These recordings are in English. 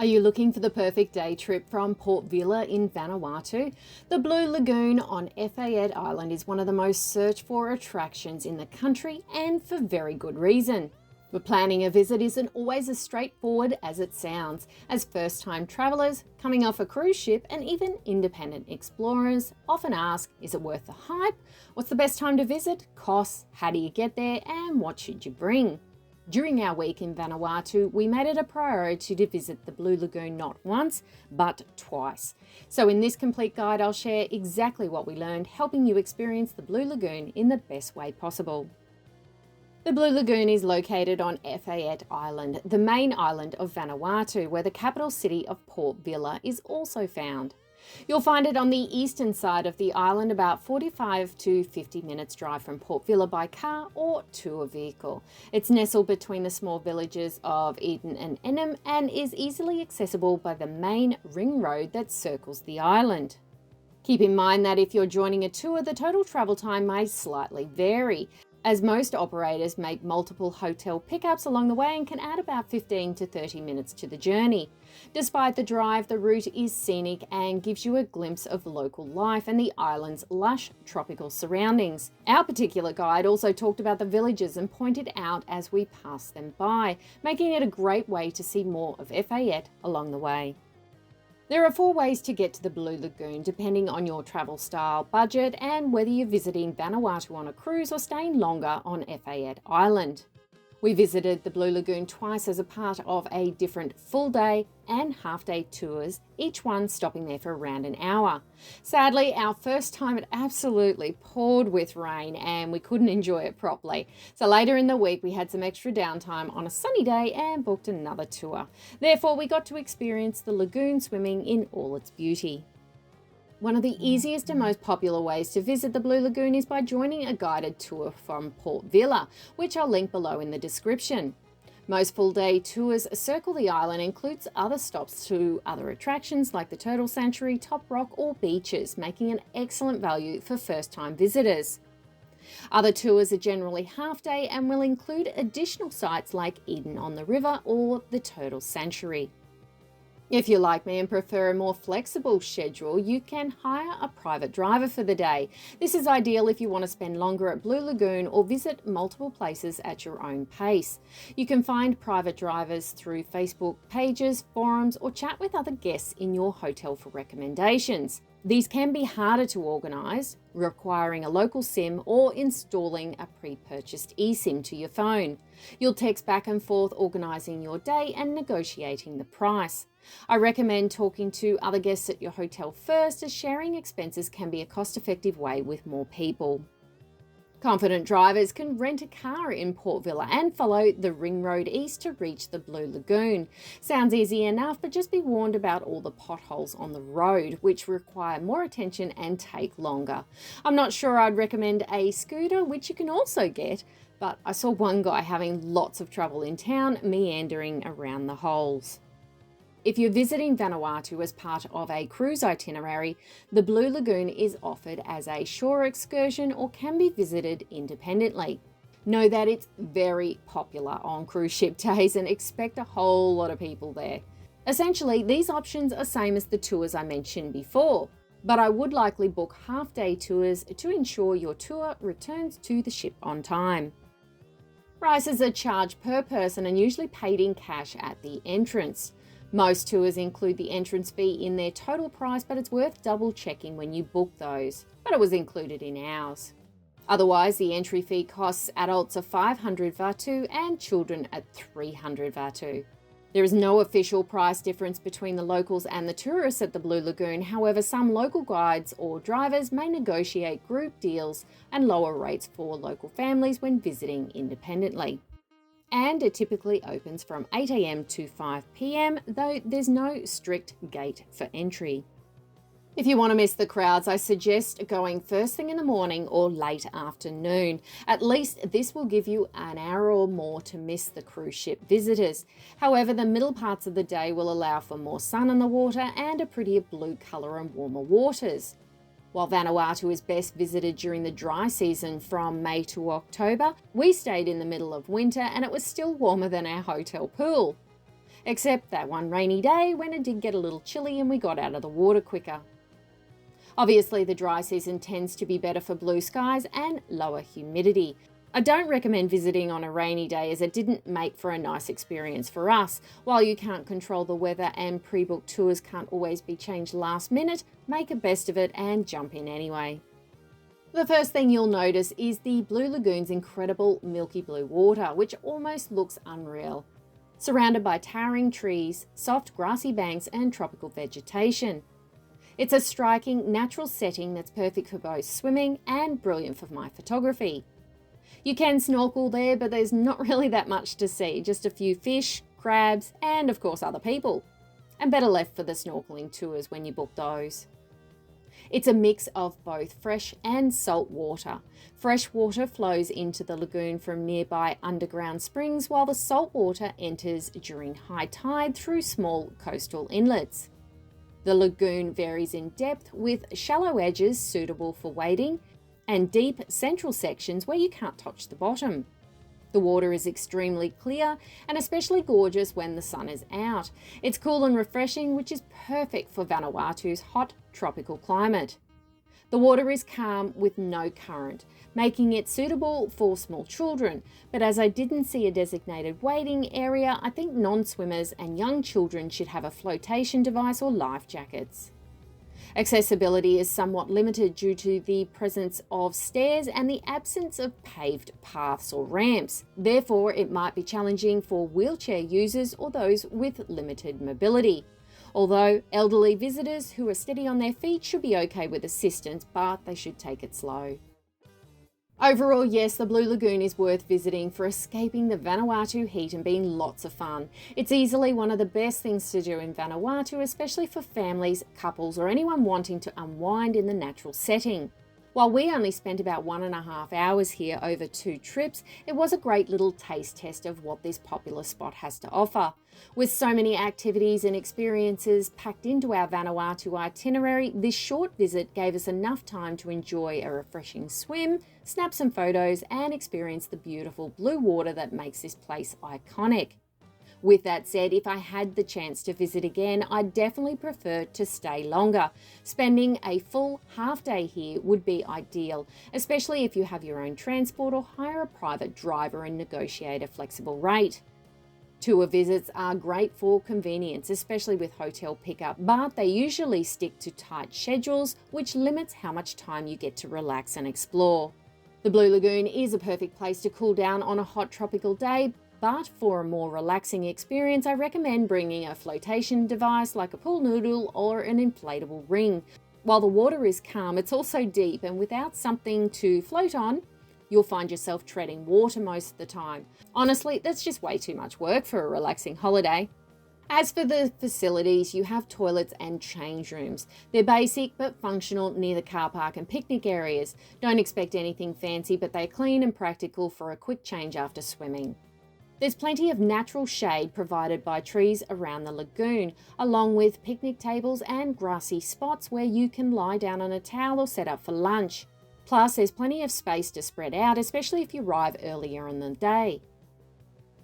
Are you looking for the perfect day trip from Port Vila in Vanuatu? The Blue Lagoon on Efate Island is one of the most searched for attractions in the country, and for very good reason. But planning a visit isn't always as straightforward as it sounds, as first-time travellers, coming off a cruise ship, and even independent explorers often ask, is it worth the hype? What's the best time to visit? Costs? How do you get there? And what should you bring? During our week in Vanuatu, we made it a priority to visit the Blue Lagoon not once, but twice. So in this complete guide, I'll share exactly what we learned, helping you experience the Blue Lagoon in the best way possible. The Blue Lagoon is located on Efate Island, the main island of Vanuatu, where the capital city of Port Vila is also found. You'll find it on the eastern side of the island, about 45 to 50 minutes drive from Port Vila by car or tour vehicle. It's nestled between the small villages of Eden and Enum and is easily accessible by the main ring road that circles the island. Keep in mind that if you're joining a tour, the total travel time may slightly vary, as most operators make multiple hotel pickups along the way and can add about 15 to 30 minutes to the journey. Despite the drive, the route is scenic and gives you a glimpse of local life and the island's lush tropical surroundings. Our particular guide also talked about the villages and pointed out as we passed them by, making it a great way to see more of Efate along the way. There are 4 ways to get to the Blue Lagoon, depending on your travel style, budget, and whether you're visiting Vanuatu on a cruise or staying longer on Efate Island. We visited the Blue Lagoon twice as a part of a different full day and half day tours, each one stopping there for around an hour. Sadly, our first time it absolutely poured with rain and we couldn't enjoy it properly. So later in the week we had some extra downtime on a sunny day and booked another tour. Therefore, we got to experience the lagoon swimming in all its beauty. One of the easiest and most popular ways to visit the Blue Lagoon is by joining a guided tour from Port Vila, which I'll link below in the description. Most full-day tours circle the island and includes other stops to other attractions like the Turtle Sanctuary, Top Rock or beaches, making an excellent value for first-time visitors. Other tours are generally half-day and will include additional sites like Eden on the River or the Turtle Sanctuary. If you're like me and prefer a more flexible schedule, you can hire a private driver for the day. This is ideal if you want to spend longer at Blue Lagoon or visit multiple places at your own pace. You can find private drivers through Facebook pages, forums, or chat with other guests in your hotel for recommendations. These can be harder to organise, requiring a local SIM or installing a pre-purchased eSIM to your phone. You'll text back and forth organising your day and negotiating the price. I recommend talking to other guests at your hotel first, as sharing expenses can be a cost-effective way with more people. Confident drivers can rent a car in Port Vila and follow the ring road east to reach the Blue Lagoon. Sounds easy enough, but just be warned about all the potholes on the road, which require more attention and take longer. I'm not sure I'd recommend a scooter, which you can also get, but I saw one guy having lots of trouble in town, meandering around the holes. If you're visiting Vanuatu as part of a cruise itinerary, the Blue Lagoon is offered as a shore excursion or can be visited independently. Know that it's very popular on cruise ship days and expect a whole lot of people there. Essentially, these options are same as the tours I mentioned before, but I would likely book half-day tours to ensure your tour returns to the ship on time. Prices are charged per person and usually paid in cash at the entrance. Most tours include the entrance fee in their total price, but it's worth double checking when you book those. But it was included in ours. Otherwise, the entry fee costs adults of 500 Vanuatu and children at 300 Vanuatu. There is no official price difference between the locals and the tourists at the Blue Lagoon. However, some local guides or drivers may negotiate group deals and lower rates for local families when visiting independently. And it typically opens from 8 AM to 5 PM, though there's no strict gate for entry. If you want to miss the crowds, I suggest going first thing in the morning or late afternoon. At least this will give you an hour or more to miss the cruise ship visitors. However, the middle parts of the day will allow for more sun on the water and a prettier blue colour and warmer waters. While Vanuatu is best visited during the dry season from May to October, we stayed in the middle of winter and it was still warmer than our hotel pool. except that one rainy day when it did get a little chilly and we got out of the water quicker. Obviously, the dry season tends to be better for blue skies and lower humidity. I don't recommend visiting on a rainy day as it didn't make for a nice experience for us. While you can't control the weather and pre-booked tours can't always be changed last minute, make the best of it and jump in anyway. The first thing you'll notice is the Blue Lagoon's incredible milky blue water, which almost looks unreal. Surrounded by towering trees, soft grassy banks and tropical vegetation. It's a striking natural setting that's perfect for both swimming and brilliant for my photography. You can snorkel there, but there's not really that much to see, just a few fish, crabs, and of course other people. And better left for the snorkeling tours when you book those. It's a mix of both fresh and salt water. Fresh water flows into the lagoon from nearby underground springs, while the salt water enters during high tide through small coastal inlets. The lagoon varies in depth, with shallow edges suitable for wading and deep central sections where you can't touch the bottom. The water is extremely clear and especially gorgeous when the sun is out. It's cool and refreshing, which is perfect for Vanuatu's hot tropical climate. The water is calm with no current, making it suitable for small children, but as I didn't see a designated wading area, I think non-swimmers and young children should have a flotation device or life jackets. Accessibility is somewhat limited due to the presence of stairs and the absence of paved paths or ramps. Therefore, it might be challenging for wheelchair users or those with limited mobility. Although elderly visitors who are steady on their feet should be okay with assistance, but they should take it slow. Overall, yes, the Blue Lagoon is worth visiting for escaping the Vanuatu heat and being lots of fun. It's easily one of the best things to do in Vanuatu, especially for families, couples, or anyone wanting to unwind in the natural setting. While we only spent about 1.5 hours here over 2 trips, it was a great little taste test of what this popular spot has to offer. With so many activities and experiences packed into our Vanuatu itinerary, this short visit gave us enough time to enjoy a refreshing swim, snap some photos, and experience the beautiful blue water that makes this place iconic. With that said, if I had the chance to visit again, I'd definitely prefer to stay longer. Spending a full half day here would be ideal, especially if you have your own transport or hire a private driver and negotiate a flexible rate. Tour visits are great for convenience, especially with hotel pickup, but they usually stick to tight schedules, which limits how much time you get to relax and explore. The Blue Lagoon is a perfect place to cool down on a hot tropical day, but for a more relaxing experience, I recommend bringing a flotation device like a pool noodle or an inflatable ring. While the water is calm, it's also deep, and without something to float on, you'll find yourself treading water most of the time. Honestly, that's just way too much work for a relaxing holiday. As for the facilities, you have toilets and change rooms. They're basic but functional near the car park and picnic areas. Don't expect anything fancy, but they're clean and practical for a quick change after swimming. There's plenty of natural shade provided by trees around the lagoon, along with picnic tables and grassy spots where you can lie down on a towel or set up for lunch. Plus, there's plenty of space to spread out, especially if you arrive earlier in the day.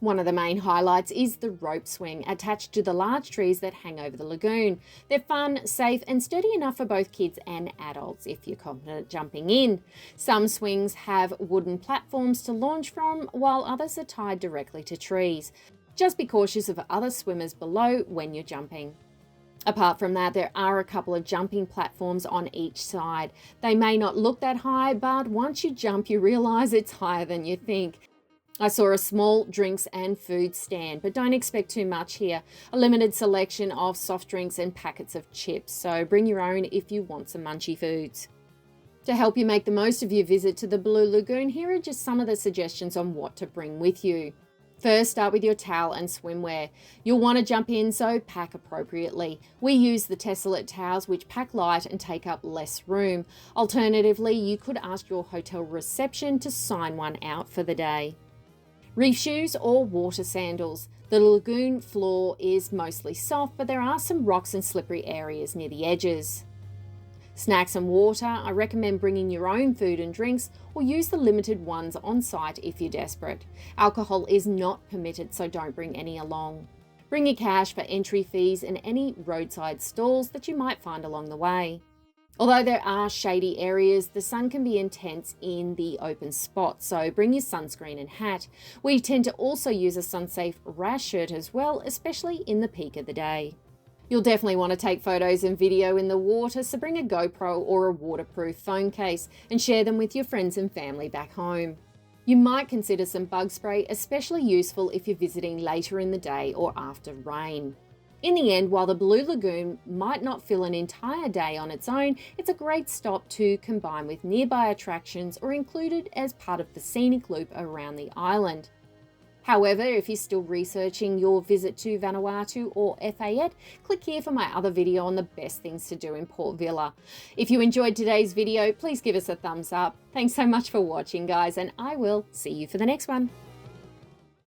One of the main highlights is the rope swing attached to the large trees that hang over the lagoon. They're fun, safe, and sturdy enough for both kids and adults if you're confident jumping in. Some swings have wooden platforms to launch from, while others are tied directly to trees. Just be cautious of other swimmers below when you're jumping. Apart from that, there are a couple of jumping platforms on each side. They may not look that high, but once you jump, you realise it's higher than you think. I saw a small drinks and food stand, but don't expect too much here. A limited selection of soft drinks and packets of chips, so bring your own if you want some munchy foods. To help you make the most of your visit to the Blue Lagoon, here are just some of the suggestions on what to bring with you. First, start with your towel and swimwear. You'll want to jump in, so pack appropriately. We use the tessellate towels, which pack light and take up less room. Alternatively, you could ask your hotel reception to sign one out for the day. Reef shoes or water sandals. The lagoon floor is mostly soft, but there are some rocks and slippery areas near the edges. Snacks and water. I recommend bringing your own food and drinks or use the limited ones on site if you're desperate. Alcohol is not permitted, so don't bring any along. Bring your cash for entry fees and any roadside stalls that you might find along the way. Although there are shady areas, the sun can be intense in the open spot, so bring your sunscreen and hat. We tend to also use a sun-safe rash shirt as well, especially in the peak of the day. You'll definitely want to take photos and video in the water, so bring a GoPro or a waterproof phone case and share them with your friends and family back home. You might consider some bug spray, especially useful if you're visiting later in the day or after rain. In the end, while the Blue Lagoon might not fill an entire day on its own, it's a great stop to combine with nearby attractions or included as part of the scenic loop around the island. However, if you're still researching your visit to Vanuatu or Efate, click here for my other video on the best things to do in Port Vila. If you enjoyed today's video, please give us a thumbs up. Thanks so much for watching, guys, and I will see you for the next one.